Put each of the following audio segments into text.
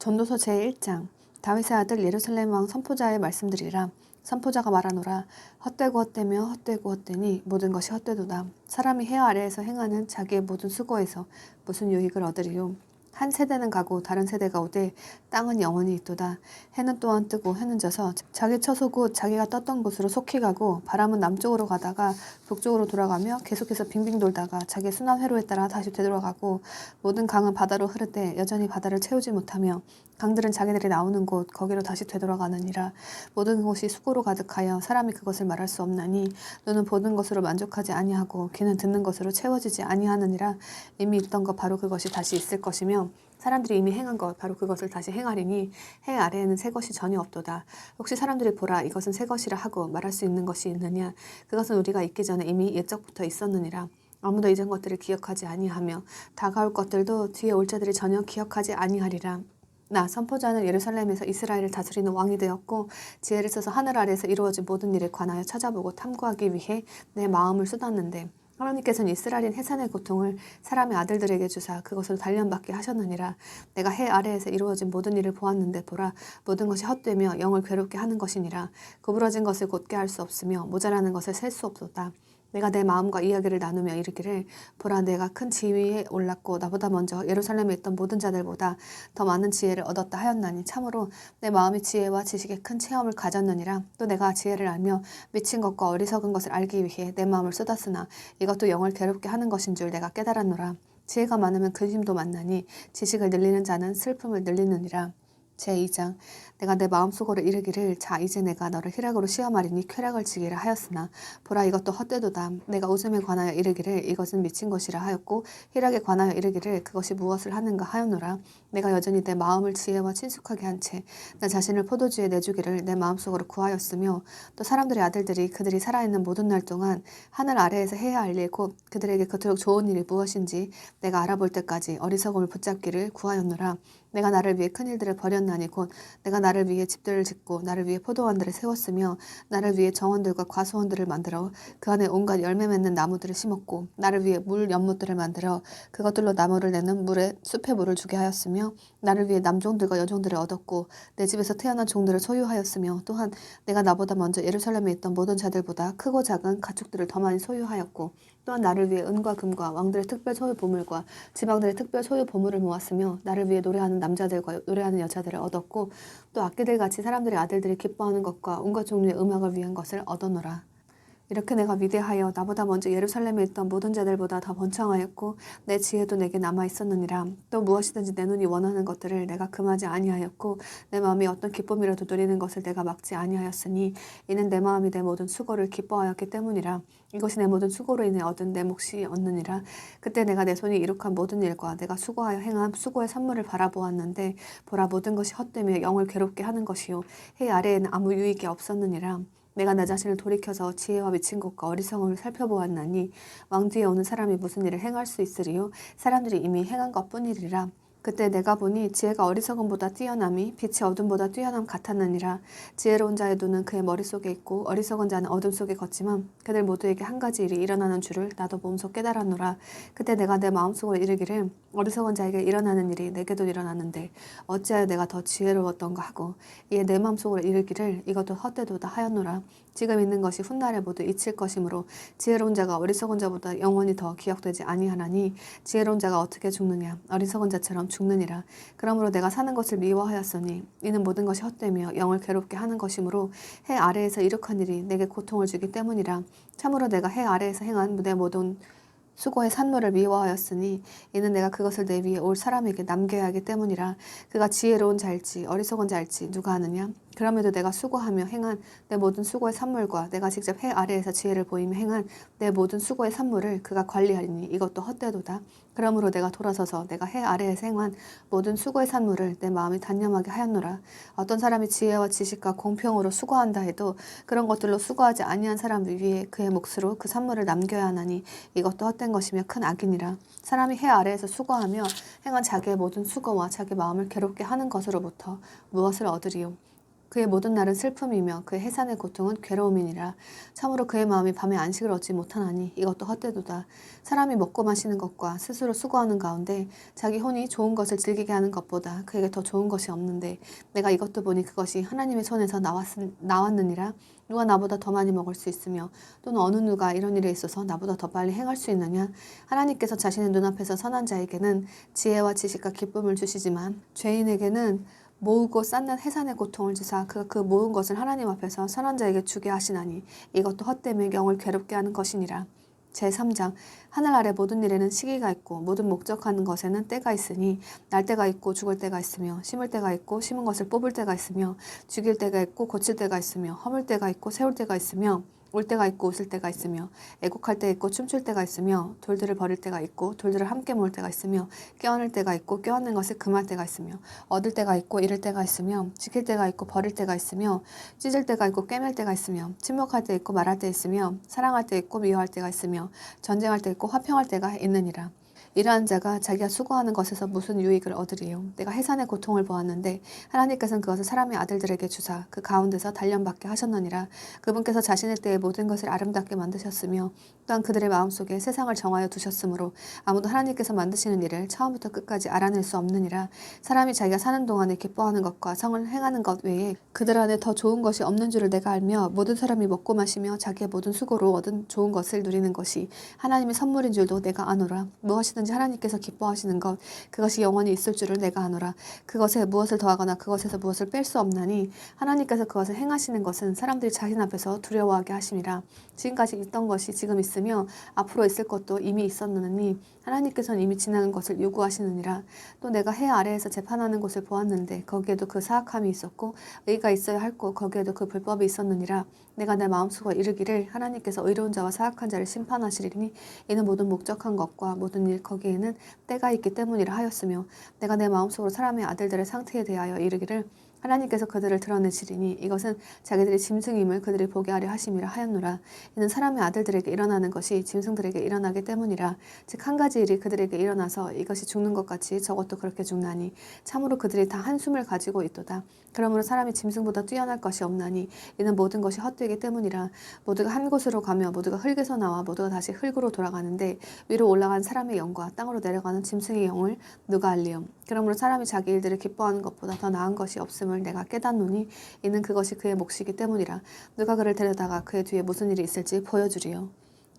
전도서 제1장. 다윗의 아들 예루살렘 왕 선포자의 말씀들이라. 선포자가 말하노라. 헛되고 헛되며 헛되고 헛되니 모든 것이 헛되도다. 사람이 해 아래에서 행하는 자기의 모든 수고에서 무슨 유익을 얻으리요. 한 세대는 가고 다른 세대가 오되 땅은 영원히 있도다. 해는 또한 뜨고 해는 져서 자기 처소 곧 자기가 떴던 곳으로 속히 가고, 바람은 남쪽으로 가다가 북쪽으로 돌아가며 계속해서 빙빙 돌다가 자기의 순환 회로에 따라 다시 되돌아가고, 모든 강은 바다로 흐르되 여전히 바다를 채우지 못하며, 강들은 자기들이 나오는 곳 거기로 다시 되돌아가느니라. 모든 곳이 수고로 가득하여 사람이 그것을 말할 수 없나니, 눈은 보는 것으로 만족하지 아니하고 귀는 듣는 것으로 채워지지 아니하느니라. 이미 있던 것 바로 그것이 다시 있을 것이며, 사람들이 이미 행한 것 바로 그것을 다시 행하리니, 해 아래에는 새 것이 전혀 없도다. 혹시 사람들이 보라 이것은 새 것이라 하고 말할 수 있는 것이 있느냐. 그것은 우리가 있기 전에 이미 옛적부터 있었느니라. 아무도 이전 것들을 기억하지 아니하며 다가올 것들도 뒤에 올 자들이 전혀 기억하지 아니하리라. 나 선포자는 예루살렘에서 이스라엘을 다스리는 왕이 되었고, 지혜를 써서 하늘 아래에서 이루어진 모든 일에 관하여 찾아보고 탐구하기 위해 내 마음을 쏟았는데, 하나님께서는 이스라엘인 해산의 고통을 사람의 아들들에게 주사 그것을 단련받게 하셨느니라. 내가 해 아래에서 이루어진 모든 일을 보았는데 보라, 모든 것이 헛되며 영을 괴롭게 하는 것이니라. 구부러진 것을 곧게 할 수 없으며 모자라는 것을 셀 수 없도다. 내가 내 마음과 이야기를 나누며 이르기를, 보라 내가 큰 지위에 올랐고 나보다 먼저 예루살렘에 있던 모든 자들보다 더 많은 지혜를 얻었다 하였나니, 참으로 내 마음이 지혜와 지식에 큰 체험을 가졌느니라. 또 내가 지혜를 알며 미친 것과 어리석은 것을 알기 위해 내 마음을 쏟았으나 이것도 영을 괴롭게 하는 것인 줄 내가 깨달았노라. 지혜가 많으면 근심도 많나니 지식을 늘리는 자는 슬픔을 늘리느니라. 제2장. 내가 내 마음속으로 이르기를, 자 이제 내가 너를 희락으로 시험하리니 쾌락을 지기라 하였으나 보라 이것도 헛되도다. 내가 웃음에 관하여 이르기를 이것은 미친 것이라 하였고, 희락에 관하여 이르기를 그것이 무엇을 하는가 하였노라. 내가 여전히 내 마음을 지혜와 친숙하게 한 채 내 자신을 포도주에 내주기를 내 마음속으로 구하였으며, 또 사람들의 아들들이 그들이 살아있는 모든 날 동안 하늘 아래에서 해야 할 일 곧 그들에게 그토록 좋은 일이 무엇인지 내가 알아볼 때까지 어리석음을 붙잡기를 구하였노라. 내가 나를 위해 큰 일들을 벌였나니 곧 내가 나를 위해 집들을 짓고 나를 위해 포도원들을 세웠으며, 나를 위해 정원들과 과수원들을 만들어 그 안에 온갖 열매 맺는 나무들을 심었고, 나를 위해 물 연못들을 만들어 그것들로 나무를 내는 물에 숲에 물을 주게 하였으며, 나를 위해 남종들과 여종들을 얻었고 내 집에서 태어난 종들을 소유하였으며, 또한 내가 나보다 먼저 예루살렘에 있던 모든 자들보다 크고 작은 가축들을 더 많이 소유하였고, 또한 나를 위해 은과 금과 왕들의 특별 소유 보물과 지방들의 특별 소유 보물을 모았으며, 나를 위해 노래하는 남자들과 노래하는 여자들을 얻었고, 또 악기들같이 사람들의 아들들이 기뻐하는 것과 온갖 종류의 음악을 위한 것을 얻었노라. 이렇게 내가 위대하여 나보다 먼저 예루살렘에 있던 모든 자들보다 더 번창하였고, 내 지혜도 내게 남아 있었느니라. 또 무엇이든지 내 눈이 원하는 것들을 내가 금하지 아니하였고, 내 마음이 어떤 기쁨이라도 누리는 것을 내가 막지 아니하였으니, 이는 내 마음이 내 모든 수고를 기뻐하였기 때문이라. 이것이 내 모든 수고로 인해 얻은 내 몫이 얻느니라. 그때 내가 내 손이 이룩한 모든 일과 내가 수고하여 행한 수고의 산물을 바라보았는데, 보라 모든 것이 헛되며 영을 괴롭게 하는 것이요 해 아래에는 아무 유익이 없었느니라. 내가 내 자신을 돌이켜서 지혜와 미친 것과 어리석음을 살펴보았나니, 왕 뒤에 오는 사람이 무슨 일을 행할 수 있으리요. 사람들이 이미 행한 것뿐이리라. 그때 내가 보니 지혜가 어리석음보다 뛰어남이 빛이 어둠보다 뛰어남 같았느니라. 지혜로운 자의 눈은 그의 머릿속에 있고 어리석은 자는 어둠 속에 걷지만, 그들 모두에게 한 가지 일이 일어나는 줄을 나도 몸소 깨달았노라. 그때 내가 내 마음속으로 이르기를, 어리석은 자에게 일어나는 일이 내게도 일어나는데 어찌하여 내가 더 지혜로웠던가 하고, 이에 내 마음속으로 이르기를 이것도 헛되도다 하였노라. 지금 있는 것이 훗날에 모두 잊힐 것이므로 지혜로운 자가 어리석은 자보다 영원히 더 기억되지 아니하나니, 지혜로운 자가 어떻게 죽느냐 어리석은 자처럼 죽느니라. 그러므로 내가 사는 것을 미워하였으니, 이는 모든 것이 헛되며 영을 괴롭게 하는 것이므로 해 아래에서 이룩한 일이 내게 고통을 주기 때문이라. 참으로 내가 해 아래에서 행한 내 모든 수고의 산물을 미워하였으니, 이는 내가 그것을 내 위에 올 사람에게 남겨야 하기 때문이라. 그가 지혜로운 자일지 어리석은 자일지 누가 아느냐. 그럼에도 내가 수고하며 행한 내 모든 수고의 산물과 내가 직접 해 아래에서 지혜를 보이며 행한 내 모든 수고의 산물을 그가 관리하리니 이것도 헛되도다. 그러므로 내가 돌아서서 내가 해 아래에서 행한 모든 수고의 산물을 내 마음이 단념하게 하였노라. 어떤 사람이 지혜와 지식과 공평으로 수고한다 해도 그런 것들로 수고하지 아니한 사람 위에 그의 몫으로 그 산물을 남겨야 하나니, 이것도 헛된 것이며 큰 악이니라. 사람이 해 아래에서 수고하며 행한 자기의 모든 수고와 자기 마음을 괴롭게 하는 것으로부터 무엇을 얻으리요. 그의 모든 날은 슬픔이며 그의 해산의 고통은 괴로움이니라. 참으로 그의 마음이 밤에 안식을 얻지 못하나니 이것도 헛되도다. 사람이 먹고 마시는 것과 스스로 수고하는 가운데 자기 혼이 좋은 것을 즐기게 하는 것보다 그에게 더 좋은 것이 없는데 내가 이것도 보니 그것이 하나님의 손에서 나왔느니라. 누가 나보다 더 많이 먹을 수 있으며 또는 어느 누가 이런 일에 있어서 나보다 더 빨리 행할 수 있느냐. 하나님께서 자신의 눈앞에서 선한 자에게는 지혜와 지식과 기쁨을 주시지만 죄인에게는 모으고 쌓는 해산의 고통을 주사 그가 그 모은 것을 하나님 앞에서 선한 자에게 주게 하시나니 이것도 헛되며 영을 괴롭게 하는 것이니라. 제3장 하늘 아래 모든 일에는 시기가 있고 모든 목적하는 것에는 때가 있으니 날 때가 있고 죽을 때가 있으며 심을 때가 있고 심은 것을 뽑을 때가 있으며 죽일 때가 있고 고칠 때가 있으며 허물 때가 있고 세울 때가 있으며 올 때가 있고 웃을 때가 있으며 애곡할 때 있고 춤출 때가 있으며 돌들을 버릴 때가 있고 돌들을 함께 모을 때가 있으며 껴안을 때가 있고 껴안는 것을 금할 때가 있으며 얻을 때가 있고 잃을 때가 있으며 지킬 때가 있고 버릴 때가 있으며 찢을 때가 있고 꿰맬 때가 있으며 침묵할 때 있고 말할 때 있으며 사랑할 때 있고 미워할 때가 있으며 전쟁할 때 있고 화평할 때가 있느니라. 이러한 자가 자기가 수고하는 것에서 무슨 유익을 얻으리요. 내가 해산의 고통을 보았는데 하나님께서는 그것을 사람의 아들들에게 주사 그 가운데서 단련받게 하셨느니라. 그분께서 자신의 때에 모든 것을 아름답게 만드셨으며 또한 그들의 마음속에 세상을 정하여 두셨으므로 아무도 하나님께서 만드시는 일을 처음부터 끝까지 알아낼 수 없느니라. 사람이 자기가 사는 동안에 기뻐하는 것과 성을 행하는 것 외에 그들 안에 더 좋은 것이 없는 줄을 내가 알며 모든 사람이 먹고 마시며 자기의 모든 수고로 얻은 좋은 것을 누리는 것이 하나님의 선물인 줄도 내가 아노라. 무엇이든지 하나님께서 기뻐하시는 것 그것이 영원히 있을 줄을 내가 아노라. 그것에 무엇을 더하거나 그것에서 무엇을 뺄 수 없나니 하나님께서 그것을 행하시는 것은 사람들이 자신 앞에서 두려워하게 하심이라. 지금까지 있던 것이 지금 있으며 앞으로 있을 것도 이미 있었느니 하나님께서는 이미 지나는 것을 요구하시느니라. 또 내가 해 아래에서 재판하는 곳을 보았는데 거기에도 그 사악함이 있었고 의가 있어야 할고 거기에도 그 불법이 있었느니라. 내가 내 마음속으로 이르기를 하나님께서 의로운 자와 사악한 자를 심판하시리니 이는 모든 목적한 것과 모든 일 거기에는 때가 있기 때문이라 하였으며 내가 내 마음속으로 사람의 아들들의 상태에 대하여 이르기를 하나님께서 그들을 드러내시리니 이것은 자기들의 짐승임을 그들이 보게 하려 하심이라 하였노라. 이는 사람의 아들들에게 일어나는 것이 짐승들에게 일어나기 때문이라. 즉 한 가지 일이 그들에게 일어나서 이것이 죽는 것 같이 저것도 그렇게 죽나니 참으로 그들이 다 한숨을 가지고 있도다. 그러므로 사람이 짐승보다 뛰어날 것이 없나니 이는 모든 것이 헛되기 때문이라. 모두가 한 곳으로 가며 모두가 흙에서 나와 모두가 다시 흙으로 돌아가는데 위로 올라간 사람의 영과 땅으로 내려가는 짐승의 영을 누가 알리요. 그러므로 사람이 자기 일들을 기뻐하는 것보다 더 나은 것이 없음을 내가 깨닫노니 이는 그것이 그의 몫이기 때문이라. 누가 그를 데려다가 그의 뒤에 무슨 일이 있을지 보여주리요.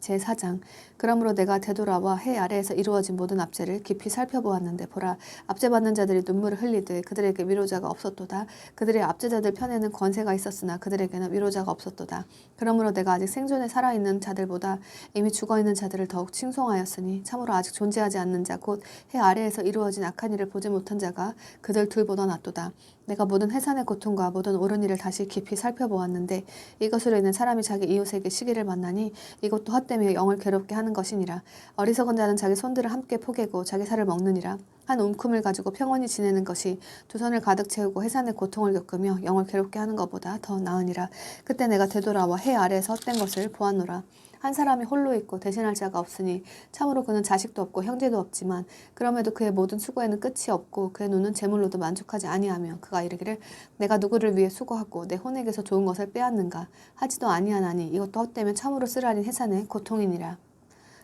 제4장 그러므로 내가 되돌아와 해 아래에서 이루어진 모든 압제를 깊이 살펴보았는데 보라 압제받는 자들이 눈물을 흘리되 그들에게 위로자가 없었도다. 그들의 압제자들 편에는 권세가 있었으나 그들에게는 위로자가 없었도다. 그러므로 내가 아직 생존에 살아있는 자들보다 이미 죽어있는 자들을 더욱 칭송하였으니 참으로 아직 존재하지 않는 자 곧 해 아래에서 이루어진 악한 일을 보지 못한 자가 그들 둘보다 낫도다. 내가 모든 해산의 고통과 모든 옳은 일을 다시 깊이 살펴보았는데 이것으로 인해 사람이 자기 이웃에게 시기를 만나니 이것도 헛되며 영을 괴롭게 하는 것이니라. 어리석은 자는 자기 손들을 함께 포개고 자기 살을 먹느니라. 한 움큼을 가지고 평온히 지내는 것이 두 손을 가득 채우고 해산의 고통을 겪으며 영을 괴롭게 하는 것보다 더 나으니라. 그때 내가 되돌아와 해 아래에서 헛된 것을 보았노라. 한 사람이 홀로 있고 대신할 자가 없으니 참으로 그는 자식도 없고 형제도 없지만 그럼에도 그의 모든 수고에는 끝이 없고 그의 눈은 재물로도 만족하지 아니하며 그가 이르기를 내가 누구를 위해 수고하고 내 혼에게서 좋은 것을 빼앗는가 하지도 아니하나니 이것도 헛되면 참으로 쓰라린 해산의 고통이니라.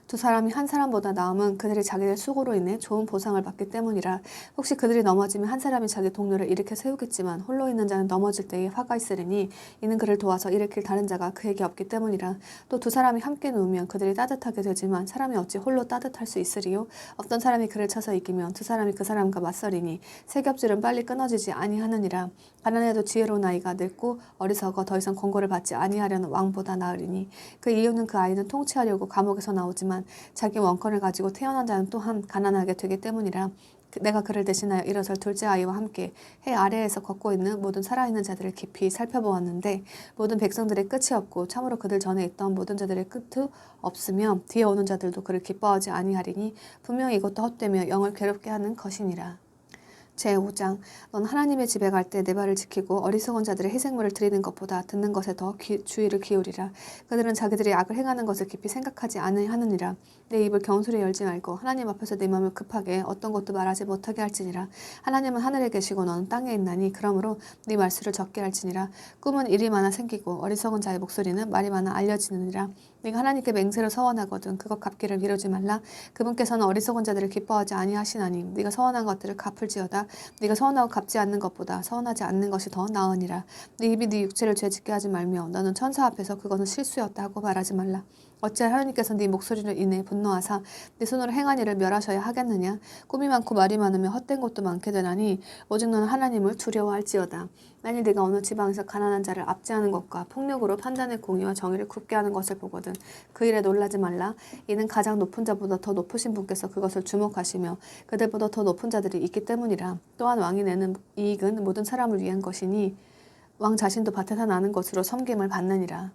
두 사람이 한 사람보다 나음은 그들이 자기들 수고로 인해 좋은 보상을 받기 때문이라. 혹시 그들이 넘어지면 한 사람이 자기 동료를 일으켜 세우겠지만 홀로 있는 자는 넘어질 때에 화가 있으리니 이는 그를 도와서 일으킬 다른 자가 그에게 없기 때문이라. 또 두 사람이 함께 누우면 그들이 따뜻하게 되지만 사람이 어찌 홀로 따뜻할 수 있으리요. 어떤 사람이 그를 쳐서 이기면 두 사람이 그 사람과 맞서리니 새 겹줄은 빨리 끊어지지 아니하느니라. 가난해도 지혜로운 아이가 늙고 어리석어 더 이상 권고를 받지 아니하려는 왕보다 나으리니 그 이유는 그 아이는 통치하려고 감옥에서 나오지만 자기 원컨을 가지고 태어난 자는 또한 가난하게 되기 때문이라. 내가 그를 대신하여 일어설 둘째 아이와 함께 해 아래에서 걷고 있는 모든 살아있는 자들을 깊이 살펴보았는데 모든 백성들의 끝이 없고 참으로 그들 전에 있던 모든 자들의 끝도 없으며 뒤에 오는 자들도 그를 기뻐하지 아니하리니 분명히 이것도 헛되며 영을 괴롭게 하는 것이니라. 제5장 넌 하나님의 집에 갈 때 내 발을 지키고 어리석은 자들의 희생물을 드리는 것보다 듣는 것에 더 주의를 기울이라. 그들은 자기들이 악을 행하는 것을 깊이 생각하지 아니하느니라. 내 입을 경솔히 열지 말고 하나님 앞에서 내 마음을 급하게 어떤 것도 말하지 못하게 할지니라. 하나님은 하늘에 계시고 너는 땅에 있나니 그러므로 네 말수를 적게 할지니라. 꿈은 일이 많아 생기고 어리석은 자의 목소리는 말이 많아 알려지느니라. 네가 하나님께 맹세를 서원하거든 그것 갚기를 미루지 말라. 그분께서는 어리석은 자들을 기뻐하지 아니하시나니 네가 서원한 것들을 갚을지어다. 네가 서원하고 갚지 않는 것보다 서원하지 않는 것이 더 나으니라. 네 입이 네 육체를 죄짓게 하지 말며 너는 천사 앞에서 그것은 실수였다 하고 말하지 말라. 어찌하여 하나님께서 네 목소리를 인해 분노하사 네 손으로 행한 일을 멸하셔야 하겠느냐. 꿈이 많고 말이 많으면 헛된 것도 많게 되나니 오직 너는 하나님을 두려워할지어다. 만일 네가 어느 지방에서 가난한 자를 압제하는 것과 폭력으로 판단의 공의와 정의를 굽게 하는 것을 보거든 그 일에 놀라지 말라. 이는 가장 높은 자보다 더 높으신 분께서 그것을 주목하시며 그들보다 더 높은 자들이 있기 때문이라. 또한 왕이 내는 이익은 모든 사람을 위한 것이니 왕 자신도 밭에서 나는 것으로 섬김을 받느니라.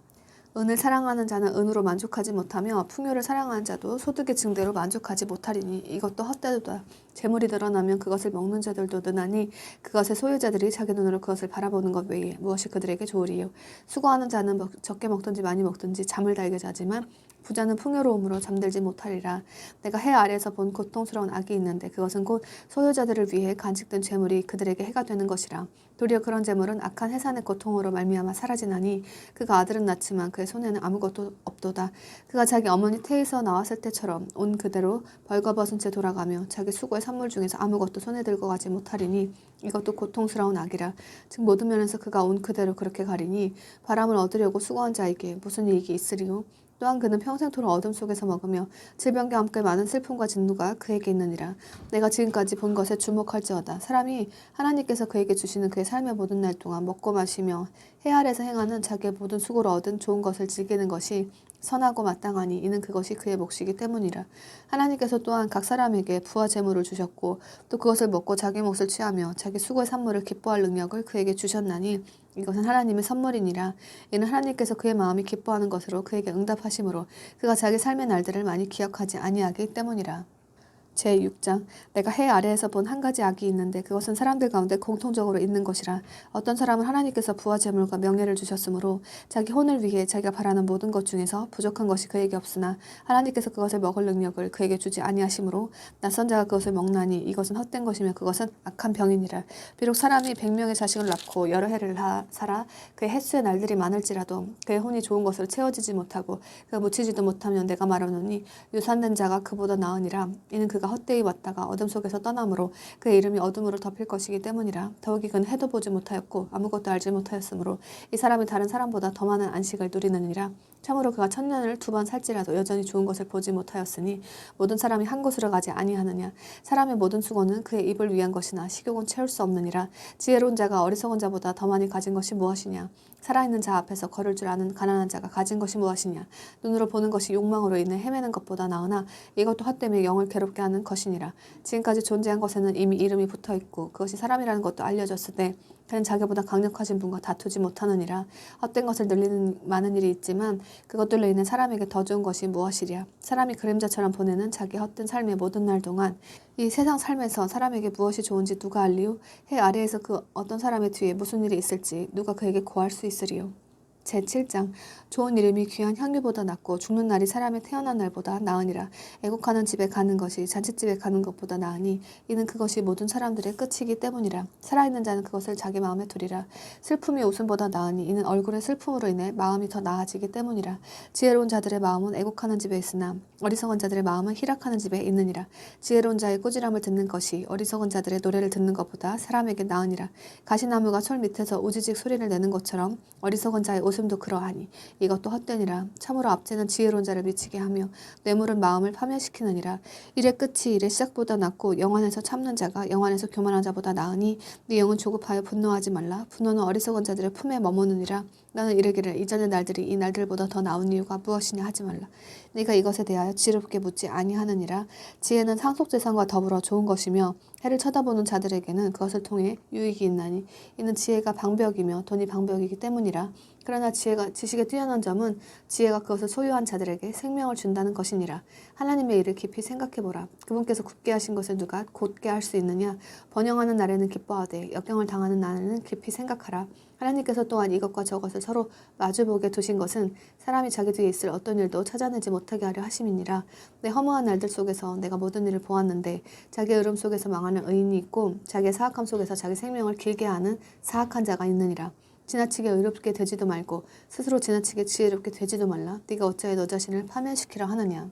은을 사랑하는 자는 은으로 만족하지 못하며 풍요를 사랑하는 자도 소득의 증대로 만족하지 못하리니 이것도 헛되도다. 재물이 늘어나면 그것을 먹는 자들도 느나니 그것의 소유자들이 자기 눈으로 그것을 바라보는 것 외에 무엇이 그들에게 좋으리요. 수고하는 자는 적게 먹든지 많이 먹든지 잠을 달게 자지만 부자는 풍요로움으로 잠들지 못하리라. 내가 해 아래에서 본 고통스러운 악이 있는데 그것은 곧 소유자들을 위해 간직된 재물이 그들에게 해가 되는 것이라. 도리어 그런 재물은 악한 해산의 고통으로 말미암아 사라지나니 그가 아들은 낳지만 그의 손에는 아무것도 없도다. 그가 자기 어머니 태에서 나왔을 때처럼 온 그대로 벌거벗은 채 돌아가며 자기 수고의 산물 중에서 아무것도 손에 들고 가지 못하리니 이것도 고통스러운 악이라. 즉 모든 면에서 그가 온 그대로 그렇게 가리니 바람을 얻으려고 수고한 자에게 무슨 이익이 있으리요. 또한 그는 평생토록 어둠 속에서 먹으며 질병과 함께 많은 슬픔과 진노가 그에게 있느니라. 내가 지금까지 본 것에 주목할지어다. 사람이 하나님께서 그에게 주시는 그의 삶의 모든 날 동안 먹고 마시며 해 아래에서 행하는 자기의 모든 수고로 얻은 좋은 것을 즐기는 것이 선하고 마땅하니 이는 그것이 그의 몫이기 때문이라. 하나님께서 또한 각 사람에게 부와 재물을 주셨고 또 그것을 먹고 자기 몫을 취하며 자기 수고의 산물을 기뻐할 능력을 그에게 주셨나니 이것은 하나님의 선물이니라. 이는 하나님께서 그의 마음이 기뻐하는 것으로 그에게 응답하심으로 그가 자기 삶의 날들을 많이 기억하지 아니하기 때문이라. 제6장 내가 해 아래에서 본 한 가지 악이 있는데 그것은 사람들 가운데 공통적으로 있는 것이라. 어떤 사람은 하나님께서 부와 재물과 명예를 주셨으므로 자기 혼을 위해 자기가 바라는 모든 것 중에서 부족한 것이 그에게 없으나 하나님께서 그것을 먹을 능력을 그에게 주지 아니하심으로 낯선 자가 그것을 먹나니 이것은 헛된 것이며 그것은 악한 병이니라. 비록 사람이 100명의 자식을 낳고 여러 해를 살아 그의 횟수의 날들이 많을지라도 그의 혼이 좋은 것으로 채워지지 못하고 그가 묻히지도 못하면 내가 말하노니 유산된 자가 그보다 나으니라. 이는 그가 헛되이 왔다가 어둠 속에서 떠나므로 그의 이름이 어둠으로 덮일 것이기 때문이라. 더욱이 그는 해도 보지 못하였고 아무것도 알지 못하였으므로 이 사람이 다른 사람보다 더 많은 안식을 누리느니라. 참으로 그가 1000년을 2번 살지라도 여전히 좋은 것을 보지 못하였으니 모든 사람이 한 곳으로 가지 아니하느냐. 사람의 모든 수고는 그의 입을 위한 것이나 식욕은 채울 수 없느니라. 지혜로운 자가 어리석은 자보다 더 많이 가진 것이 무엇이냐. 살아있는 자 앞에서 걸을 줄 아는 가난한 자가 가진 것이 무엇이냐. 눈으로 보는 것이 욕망으로 인해 헤매는 것보다 나으나 이것도 헛되며 영을 괴롭게 하는 것이니라. 지금까지 존재한 것에는 이미 이름이 붙어있고 그것이 사람이라는 것도 알려졌을 때 그는 자기보다 강력하신 분과 다투지 못하느니라. 헛된 것을 늘리는 많은 일이 있지만 그것들로 인해 사람에게 더 좋은 것이 무엇이랴. 사람이 그림자처럼 보내는 자기 헛된 삶의 모든 날 동안 이 세상 삶에서 사람에게 무엇이 좋은지 누가 알리요? 해 아래에서 그 어떤 사람의 뒤에 무슨 일이 있을지 누가 그에게 고할 수 있으리요? 제7장 좋은 이름이 귀한 향유보다 낫고 죽는 날이 사람이 태어난 날보다 나으니라. 애국하는 집에 가는 것이 잔치집에 가는 것보다 나으니 이는 그것이 모든 사람들의 끝이기 때문이라. 살아있는 자는 그것을 자기 마음에 두리라. 슬픔이 웃음보다 나으니 이는 얼굴의 슬픔으로 인해 마음이 더 나아지기 때문이라. 지혜로운 자들의 마음은 애국하는 집에 있으나 어리석은 자들의 마음은 희락하는 집에 있느니라. 지혜로운 자의 꾸지람을 듣는 것이 어리석은 자들의 노래를 듣는 것보다 사람에게 나으니라. 가시나무가 철 밑에서 우지직 소리를 내는 것처럼 어리석은 자의 웃음도 그러하니 이것도 헛되니라. 참으로 압제는 지혜로운 자를 미치게 하며 뇌물은 마음을 파멸시키느니라. 일의 끝이 일의 시작보다 낫고 영안에서 참는 자가 영안에서 교만한 자보다 나으니 네 영은 조급하여 분노하지 말라. 분노는 어리석은 자들의 품에 머무느니라. 너는 이르기를 이전의 날들이 이 날들보다 더 나은 이유가 무엇이냐 하지 말라. 네가 이것에 대하여 지혜롭게 묻지 아니하느니라. 지혜는 상속재산과 더불어 좋은 것이며 해를 쳐다보는 자들에게는 그것을 통해 유익이 있나니 이는 지혜가 방벽이며 돈이 방벽이기 때문이라. 그러나 지식에 뛰어난 점은 지혜가 그것을 소유한 자들에게 생명을 준다는 것이니라. 하나님의 일을 깊이 생각해보라. 그분께서 굳게 하신 것을 누가 곧게 할 수 있느냐. 번영하는 날에는 기뻐하되 역경을 당하는 날에는 깊이 생각하라. 하나님께서 또한 이것과 저것을 서로 마주보게 두신 것은 사람이 자기 뒤에 있을 어떤 일도 찾아내지 못하게 하려 하심이니라. 내 허무한 날들 속에서 내가 모든 일을 보았는데 자기의 으름 속에서 망하는 의인이 있고 자기의 사악함 속에서 자기 생명을 길게 하는 사악한 자가 있느니라. 지나치게 의롭게 되지도 말고 스스로 지나치게 지혜롭게 되지도 말라. 네가 어찌하여 너 자신을 파멸시키려 하느냐.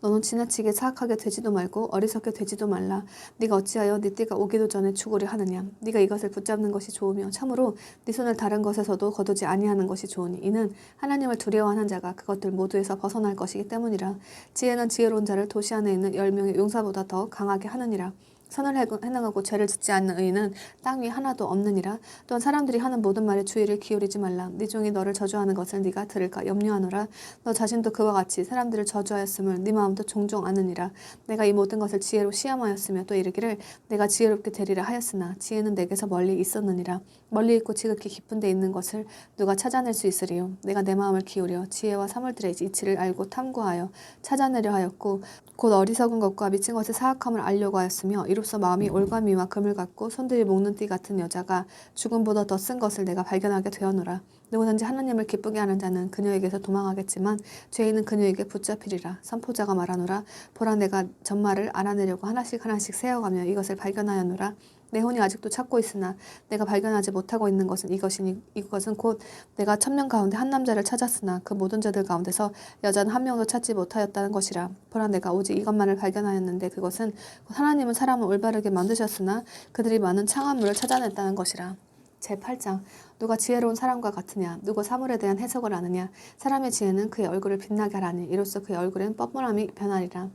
너는 지나치게 사악하게 되지도 말고 어리석게 되지도 말라. 네가 어찌하여 네 때가 오기도 전에 죽으려 하느냐. 네가 이것을 붙잡는 것이 좋으며 참으로 네 손을 다른 것에서도 거두지 아니하는 것이 좋으니 이는 하나님을 두려워하는 자가 그것들 모두에서 벗어날 것이기 때문이라. 지혜는 지혜로운 자를 도시 안에 있는 10명의 용사보다 더 강하게 하느니라. 선을 행하고 죄를 짓지 않는 의인은 땅 위에 하나도 없느니라. 또한 사람들이 하는 모든 말에 주의를 기울이지 말라. 네 종이 너를 저주하는 것을 네가 들을까 염려하노라. 너 자신도 그와 같이 사람들을 저주하였음을 네 마음도 종종 아느니라. 내가 이 모든 것을 지혜로 시험하였으며 또 이르기를 내가 지혜롭게 되리라 하였으나 지혜는 내게서 멀리 있었느니라. 멀리 있고 지극히 깊은 데 있는 것을 누가 찾아낼 수 있으리요. 내가 내 마음을 기울여 지혜와 사물들의 이치를 알고 탐구하여 찾아내려 하였고 곧 어리석은 것과 미친 것의 사악함을 알려고 하였으며 이로써 마음이 올가미와 금을 갖고 손들이 목는 띠 같은 여자가 죽음보다 더 쓴 것을 내가 발견하게 되었노라. 누구든지 하나님을 기쁘게 하는 자는 그녀에게서 도망하겠지만 죄인은 그녀에게 붙잡히리라. 선포자가 말하노라. 보라 내가 전말을 알아내려고 하나씩 세어가며 이것을 발견하였노라. 내 혼이 아직도 찾고 있으나 내가 발견하지 못하고 있는 것은 이것은 곧 내가 1000명 가운데 한 남자를 찾았으나 그 모든 자들 가운데서 여자는 한 명도 찾지 못하였다는 것이라. 보라 내가 오직 이것만을 발견하였는데 그것은 하나님은 사람을 올바르게 만드셨으나 그들이 많은 창한물을 찾아냈다는 것이라. 제8장 누가 지혜로운 사람과 같으냐. 누가 사물에 대한 해석을 아느냐. 사람의 지혜는 그의 얼굴을 빛나게 하라니 이로써 그의 얼굴엔 뻔뻔함이 변하리라.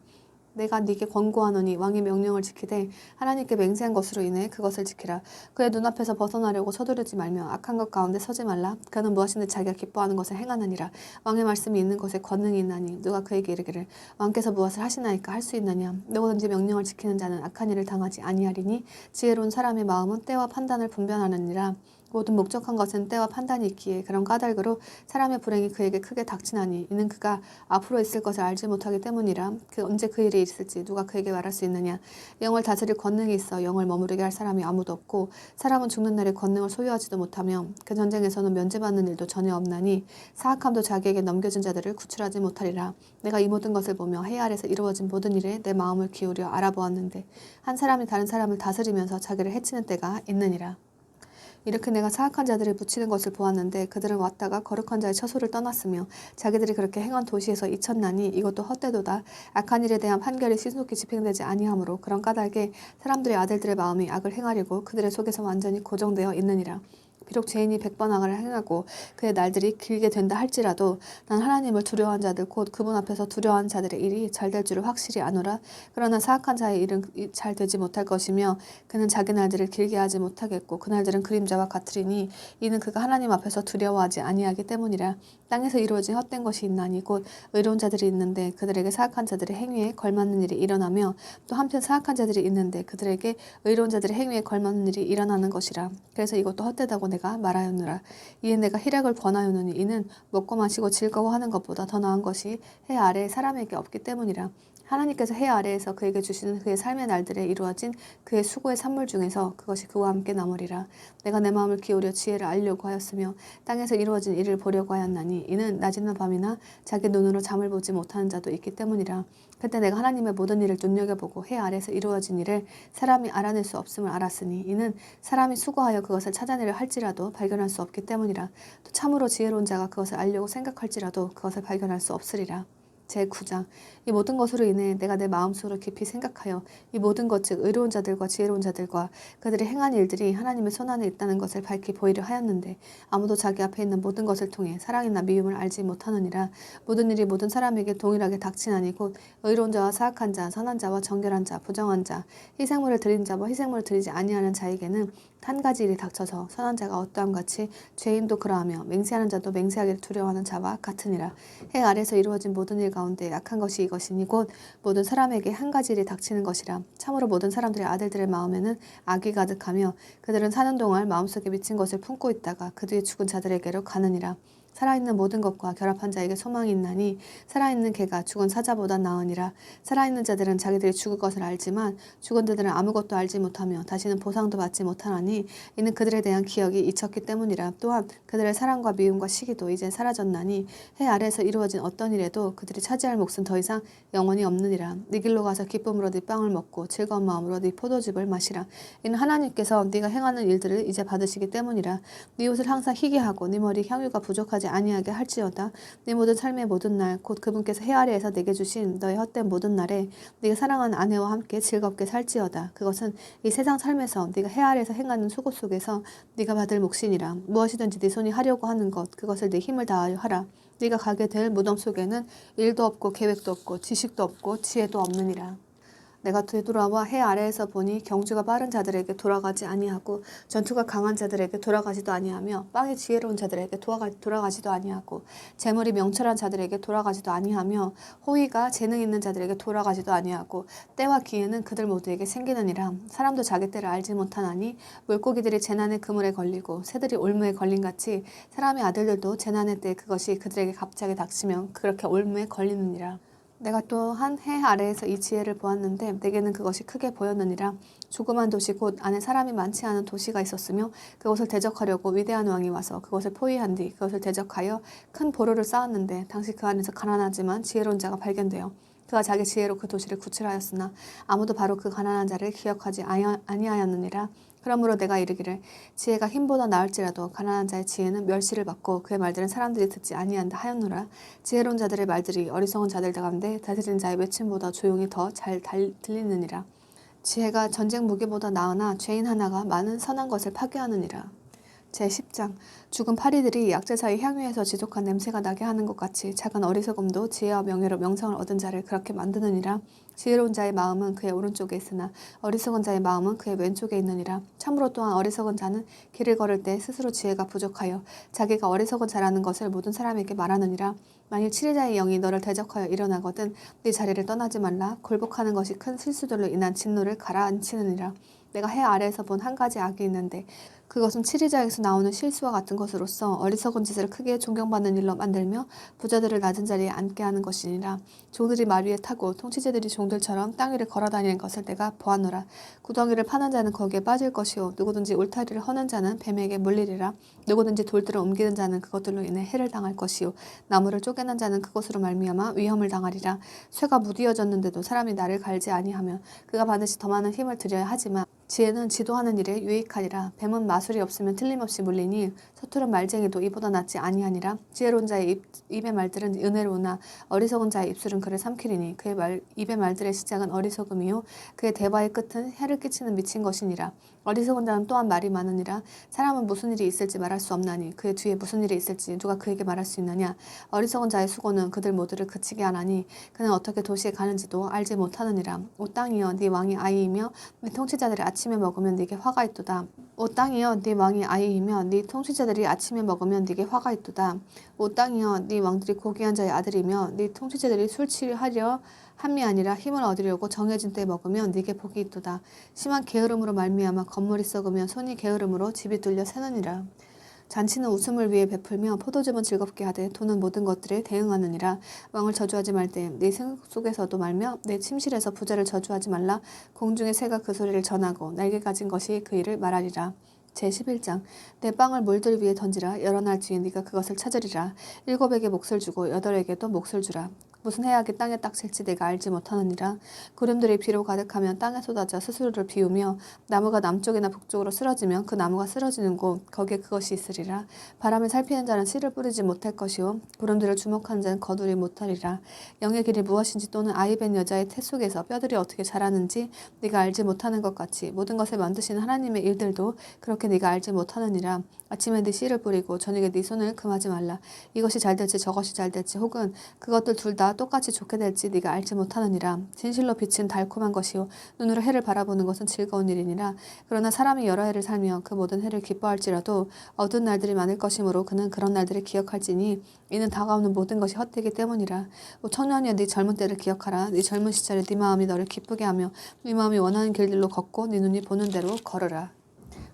내가 네게 권고하노니 왕의 명령을 지키되 하나님께 맹세한 것으로 인해 그것을 지키라. 그의 눈앞에서 벗어나려고 서두르지 말며 악한 것 가운데 서지 말라. 그는 무엇이든 자기가 기뻐하는 것을 행하느니라. 왕의 말씀이 있는 것에 권능이 있나니 누가 그에게 이르기를 왕께서 무엇을 하시나이까 할 수 있느냐. 누구든지 명령을 지키는 자는 악한 일을 당하지 아니하리니 지혜로운 사람의 마음은 때와 판단을 분별하느니라. 모든 목적한 것은 때와 판단이 있기에 그런 까닭으로 사람의 불행이 그에게 크게 닥치나니 이는 그가 앞으로 있을 것을 알지 못하기 때문이라. 언제 그 일이 있을지 누가 그에게 말할 수 있느냐. 영을 다스릴 권능이 있어 영을 머무르게 할 사람이 아무도 없고 사람은 죽는 날에 권능을 소유하지도 못하며 그 전쟁에서는 면제받는 일도 전혀 없나니 사악함도 자기에게 넘겨진 자들을 구출하지 못하리라. 내가 이 모든 것을 보며 해 아래서 이루어진 모든 일에 내 마음을 기울여 알아보았는데 한 사람이 다른 사람을 다스리면서 자기를 해치는 때가 있느니라. 이렇게 내가 사악한 자들을 묻히는 것을 보았는데 그들은 왔다가 거룩한 자의 처소를 떠났으며 자기들이 그렇게 행한 도시에서 잊혔나니 이것도 헛되도다. 악한 일에 대한 판결이 신속히 집행되지 아니하므로 그런 까닭에 사람들의 아들들의 마음이 악을 행하려고 그들의 속에서 완전히 고정되어 있느니라. 비록 죄인이 100번 악을 행하고 그의 날들이 길게 된다 할지라도 난 하나님을 두려워한 자들 곧 그분 앞에서 두려워하는 자들의 일이 잘 될 줄을 확실히 아노라. 그러나 사악한 자의 일은 잘 되지 못할 것이며 그는 자기 날들을 길게 하지 못하겠고 그 날들은 그림자와 같으리니 이는 그가 하나님 앞에서 두려워하지 아니하기 때문이라. 땅에서 이루어진 헛된 것이 있나니 곧 의로운 자들이 있는데 그들에게 사악한 자들의 행위에 걸맞는 일이 일어나며 또 한편 사악한 자들이 있는데 그들에게 의로운 자들의 행위에 걸맞는 일이 일어나는 것이라. 그래서 이것도 헛되다고 내가 말하였노라. 이에 내가 희락을 권하였노니 이는 먹고 마시고 즐거워하는 것보다 더 나은 것이 해 아래에 사람에게 없기 때문이라. 하나님께서 해 아래에서 그에게 주시는 그의 삶의 날들에 이루어진 그의 수고의 산물 중에서 그것이 그와 함께 남으리라. 내가 내 마음을 기울여 지혜를 알려고 하였으며 땅에서 이루어진 일을 보려고 하였나니 이는 낮이나 밤이나 자기 눈으로 잠을 보지 못하는 자도 있기 때문이라. 그때 내가 하나님의 모든 일을 눈여겨보고 해 아래에서 이루어진 일을 사람이 알아낼 수 없음을 알았으니 이는 사람이 수고하여 그것을 찾아내려 할지라도 발견할 수 없기 때문이라. 또 참으로 지혜로운 자가 그것을 알려고 생각할지라도 그것을 발견할 수 없으리라. 제9장 이 모든 것으로 인해 내가 내 마음속으로 깊이 생각하여 이 모든 것 즉 의로운 자들과 지혜로운 자들과 그들이 행한 일들이 하나님의 손안에 있다는 것을 밝히 보이려 하였는데 아무도 자기 앞에 있는 모든 것을 통해 사랑이나 미움을 알지 못하느니라. 모든 일이 모든 사람에게 동일하게 닥치나니 곧 의로운 자와 사악한 자, 선한 자와 정결한 자, 부정한 자, 희생물을 드린 자와 희생물을 드리지 아니하는 자에게는 한 가지 일이 닥쳐서 선한 자가 어떠함 같이 죄인도 그러하며 맹세하는 자도 맹세하기를 두려워하는 자와 같으니라. 해 아래서 이루어진 모든 일 가운데 약한 것이 이것이니 곧 모든 사람에게 한 가지 일이 닥치는 것이라. 참으로 모든 사람들의 아들들의 마음에는 악이 가득하며 그들은 사는 동안 마음속에 미친 것을 품고 있다가 그 뒤에 죽은 자들에게로 가느니라. 살아있는 모든 것과 결합한 자에게 소망이 있나니 살아있는 개가 죽은 사자보다 나으니라. 살아있는 자들은 자기들이 죽을 것을 알지만 죽은 자들은 아무것도 알지 못하며 다시는 보상도 받지 못하나니 이는 그들에 대한 기억이 잊혔기 때문이라. 또한 그들의 사랑과 미움과 시기도 이제 사라졌나니 해 아래에서 이루어진 어떤 일에도 그들이 차지할 몫은 더 이상 영원히 없느니라. 네 길로 가서 기쁨으로 네 빵을 먹고 즐거운 마음으로 네 포도즙을 마시라. 이는 하나님께서 네가 행하는 일들을 이제 받으시기 때문이라. 네 옷을 항상 희게 하고 네 머리 향유가 부족하지 아니하게 할지어다. 네 모든 삶의 모든 날 곧 그분께서 해 아래에서 내게 주신 너의 헛된 모든 날에 네가 사랑하는 아내와 함께 즐겁게 살지어다. 그것은 이 세상 삶에서 네가 해 아래에서 행하는 수고 속에서 네가 받을 몫이니라. 무엇이든지 네 손이 하려고 하는 것 그것을 네 힘을 다하여 하라. 네가 가게 될 무덤 속에는 일도 없고 계획도 없고 지식도 없고 지혜도 없느니라. 내가 되돌아와 해 아래에서 보니 경주가 빠른 자들에게 돌아가지 아니하고 전투가 강한 자들에게 돌아가지도 아니하며 빵이 지혜로운 자들에게 돌아가지도 아니하고 재물이 명철한 자들에게 돌아가지도 아니하며 호의가 재능 있는 자들에게 돌아가지도 아니하고 때와 기회는 그들 모두에게 생기느니라. 사람도 자기 때를 알지 못하나니 물고기들이 재난의 그물에 걸리고 새들이 올무에 걸린 같이 사람의 아들들도 재난의 때 그것이 그들에게 갑자기 닥치면 그렇게 올무에 걸리느니라. 내가 또 한 해 아래에서 이 지혜를 보았는데 내게는 그것이 크게 보였느니라. 조그만 도시 곧 안에 사람이 많지 않은 도시가 있었으며 그것을 대적하려고 위대한 왕이 와서 그것을 포위한 뒤 그것을 대적하여 큰 보로를 쌓았는데 당시 그 안에서 가난하지만 지혜로운 자가 발견되어 그가 자기 지혜로 그 도시를 구출하였으나 아무도 바로 그 가난한 자를 기억하지 아니하였느니라. 그러므로 내가 이르기를 지혜가 힘보다 나을지라도 가난한 자의 지혜는 멸시를 받고 그의 말들은 사람들이 듣지 아니한다 하였노라. 지혜로운 자들의 말들이 어리석은 자들 가운데 다스리는 자의 외침보다 조용히 더 잘 들리느니라. 지혜가 전쟁 무기보다 나으나 죄인 하나가 많은 선한 것을 파괴하느니라. 제10장 죽은 파리들이 약재사의 향유에서 지독한 냄새가 나게 하는 것 같이 작은 어리석음도 지혜와 명예로 명성을 얻은 자를 그렇게 만드느니라. 지혜로운 자의 마음은 그의 오른쪽에 있으나 어리석은 자의 마음은 그의 왼쪽에 있느니라. 참으로 또한 어리석은 자는 길을 걸을 때 스스로 지혜가 부족하여 자기가 어리석은 자라는 것을 모든 사람에게 말하느니라. 만일 치리자의 영이 너를 대적하여 일어나거든 네 자리를 떠나지 말라. 굴복하는 것이 큰 실수들로 인한 진노를 가라앉히느니라. 내가 해 아래에서 본 한 가지 악이 있는데 그것은 치리자에서 나오는 실수와 같은 것으로서 어리석은 짓을 크게 존경받는 일로 만들며 부자들을 낮은 자리에 앉게 하는 것이니라. 종들이 말 위에 타고 통치자들이 종들처럼 땅 위를 걸어다니는 것을 내가 보았노라. 구덩이를 파는 자는 거기에 빠질 것이요 누구든지 울타리를 허는 자는 뱀에게 물리리라. 누구든지 돌들을 옮기는 자는 그것들로 인해 해를 당할 것이요 나무를 쪼개는 자는 그것으로 말미암아 위험을 당하리라. 쇠가 무디어졌는데도 사람이 나를 갈지 아니하며 그가 반드시 더 많은 힘을 들여야 하지만 지혜는 지도하는 일에 유익하리라. 뱀은 마술이 없으면 틀림없이 물리니 서투른 말쟁이도 이보다 낫지 아니하니라. 지혜로운 자의 입의 말들은 은혜로우나 어리석은 자의 입술은 그를 삼키리니 그의 입의 말들의 시작은 어리석음이요 그의 대화의 끝은 해를 끼치는 미친 것이니라. 어리석은 자는 또한 말이 많으니라. 사람은 무슨 일이 있을지 말할 수 없나니 그의 뒤에 무슨 일이 있을지 누가 그에게 말할 수 있느냐. 어리석은 자의 수고는 그들 모두를 그치게 하나니 그는 어떻게 도시에 가는지도 알지 못하느니라. 오 땅이여 네 왕이 아이이며 네 통치자들이 아침에 먹으면 네게 화가 있도다. 오 땅이여 네 왕이 아이이며 네 통치자들이 아침에 먹으면 네게 화가 있도다. 오 땅이여 네 왕들이 고귀한 자의 아들이며 네 통치자들이 술 취하려 함이 아니라 힘을 얻으려고 정해진 때 먹으면 네게 복이 있도다. 심한 게으름으로 말미암아 건물이 썩으며 손이 게으름으로 집이 뚫려 새느니라. 잔치는 웃음을 위해 베풀며 포도즙은 즐겁게 하되 돈은 모든 것들에 대응하느니라. 왕을 저주하지 말되 네 생각 속에서도 말며 내 침실에서 부자를 저주하지 말라. 공중의 새가 그 소리를 전하고 날개 가진 것이 그 일을 말하리라. 제11장 내 빵을 물들 위에 던지라. 여러 날 뒤에 네가 그것을 찾으리라. 7에게 몫을 주고 8에게도 몫을 주라. 무슨 해악이 땅에 딱질지 내가 알지 못하느니라. 구름들이 비로 가득하면 땅에 쏟아져 스스로를 비우며 나무가 남쪽이나 북쪽으로 쓰러지면 그 나무가 쓰러지는 곳 거기에 그것이 있으리라. 바람을 살피는 자는 씨를 뿌리지 못할 것이요 구름들을 주목하는 자는 거두리 못하리라. 영의 길이 무엇인지 또는 아이벤 여자의 태 속에서 뼈들이 어떻게 자라는지 네가 알지 못하는 것 같이 모든 것을 만드시는 하나님의 일들도 그렇게 네가 알지 못하느니라. 아침에 네 씨를 뿌리고 저녁에 네 손을 금하지 말라. 이것이 잘 될지 저것이 잘 될지 혹은 그것들 둘 다 똑같이 좋게 될지 네가 알지 못하느니라. 진실로 빛은 달콤한 것이요 눈으로 해를 바라보는 것은 즐거운 일이니라. 그러나 사람이 여러 해를 살며 그 모든 해를 기뻐할지라도 어두운 날들이 많을 것이므로 그는 그런 날들을 기억할지니 이는 다가오는 모든 것이 헛되기 때문이라. 오 청년이여 네 젊은 때를 기억하라. 네 젊은 시절에 네 마음이 너를 기쁘게 하며 네 마음이 원하는 길들로 걷고 네 눈이 보는 대로 걸으라.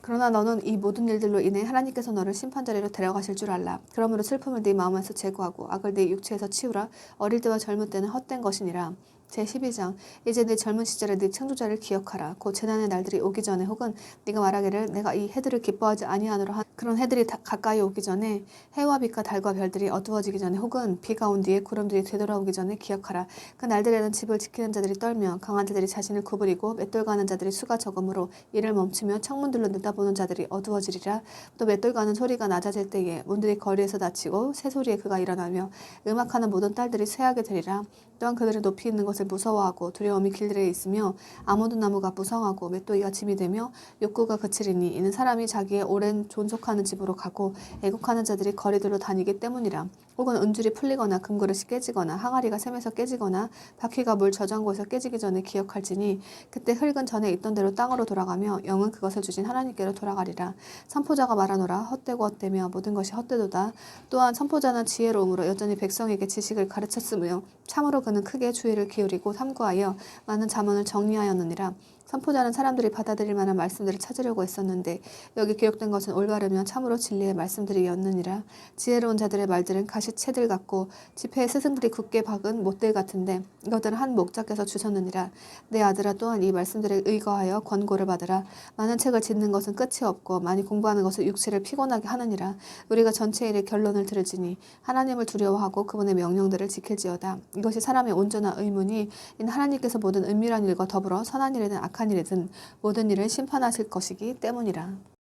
그러나 너는 이 모든 일들로 인해 하나님께서 너를 심판자리로 데려가실 줄 알라. 그러므로 슬픔을 네 마음에서 제거하고 악을 네 육체에서 치우라. 어릴 때와 젊을 때는 헛된 것이니라. 제12장 이제 네 젊은 시절에 네 창조자를 기억하라. 곧 재난의 날들이 오기 전에 혹은 네가 말하기를 내가 이 해들을 기뻐하지 아니하노라 한 그런 해들이 가까이 오기 전에 해와 빛과 달과 별들이 어두워지기 전에 혹은 비가 온 뒤에 구름들이 되돌아오기 전에 기억하라. 그 날들에는 집을 지키는 자들이 떨며 강한 자들이 자신을 구부리고 맷돌가는 자들이 수가 적음으로 이를 멈추며 창문들로 내다보는 자들이 어두워지리라. 또 맷돌가는 소리가 낮아질 때에 문들이 거리에서 닫히고 새소리에 그가 일어나며 음악하는 모든 딸들이 쇠하게 되리라. 또한 그들이 높이 있는 것을 무서워하고 두려움이 길들에 있으며 아모드 나무가 무성하고 맷돌이가 짐이 되며 욕구가 그치리니 이는 사람이 자기의 오랜 존속하는 집으로 가고 애국하는 자들이 거리들로 다니기 때문이라. 혹은 은줄이 풀리거나 금그릇이 깨지거나 항아리가 샘에서 깨지거나 바퀴가 물 저장고에서 깨지기 전에 기억할지니 그때 흙은 전에 있던 대로 땅으로 돌아가며 영은 그것을 주신 하나님께로 돌아가리라. 선포자가 말하노라. 헛되고 헛되며 모든 것이 헛되도다. 또한 선포자는 지혜로움으로 여전히 백성에게 지식을 가르쳤으며 참으로 그는 크게 주의를 기울이고 탐구하여 많은 잠언을 정리하였느니라. 선포자는 사람들이 받아들일 만한 말씀들을 찾으려고 했었는데 여기 기록된 것은 올바르며 참으로 진리의 말씀들이었느니라. 지혜로운 자들의 말들은 가시채들 같고 지폐의 스승들이 굳게 박은 못들 같은데 이것들은 한 목자께서 주셨느니라. 내 아들아 또한 이 말씀들에 의거하여 권고를 받으라. 많은 책을 짓는 것은 끝이 없고 많이 공부하는 것은 육체를 피곤하게 하느니라. 우리가 전체 일의 결론을 들으지니 하나님을 두려워하고 그분의 명령들을 지킬지어다. 이것이 사람의 온전한 의문이 이는 하나님께서 모든 은밀한 일과 더불어 선한 일이든 악한 일이든 모든 일을 심판하실 것이기 때문이라.